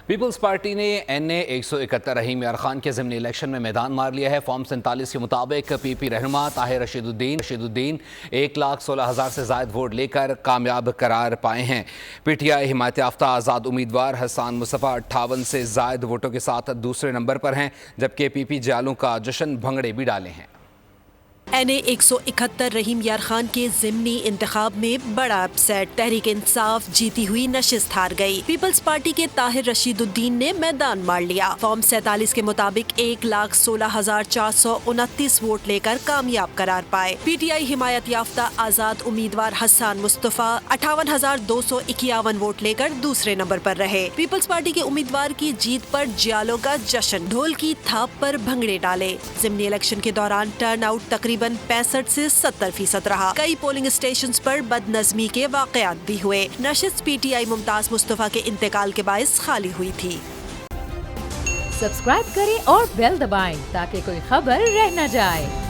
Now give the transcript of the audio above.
Peoples party نے NA 171 رحیم یار خان کے ضمنی الیکشن میں میدان مار لیا ہے۔ فارم 47 کے مطابق PP رہنما طاہر رشید الدین 1,16,000 سے زائد ووٹ لے کر کامیاب قرار پائے ہیں۔ PTI حمایت یافتہ آزاد امیدوار حسان مصطفیٰ 58 سے زائد ووٹوں کے ساتھ دوسرے نمبر پر ہیں، جبکہ PP جالوں کا جشن بھنگڑے بھی ڈالے ہیں۔ NA 171 رحیم یار خان کے ضمنی انتخاب میں بڑا اپسیٹ، تحریک انصاف جیتی ہوئی نشست ہار گئی۔ پیپلز پارٹی کے طاہر رشید الدین نے میدان مار لیا۔ فارم 47 کے مطابق 1,16,429 ووٹ لے کر کامیاب قرار پائے۔ PTI حمایت یافتہ آزاد امیدوار حسان مصطفیٰ 58,251 ووٹ لے کر دوسرے نمبر پر رہے۔ پیپلز پارٹی کے امیدوار کی جیت پر جیالوں کا جشن، ڈھول کی تھاپ پر بھنگڑے ڈالے۔ ضمنی الیکشن کے دوران ٹرن آؤٹ تقریباً 65 سے 70% رہا۔ کئی پولنگ اسٹیشنز پر بد نظمی کے واقعات بھی ہوئے۔ نشست PTI ممتاز مصطفیٰ کے انتقال کے باعث خالی ہوئی تھی۔ سبسکرائب کریں اور بیل دبائیں تاکہ کوئی خبر رہ نہ جائے۔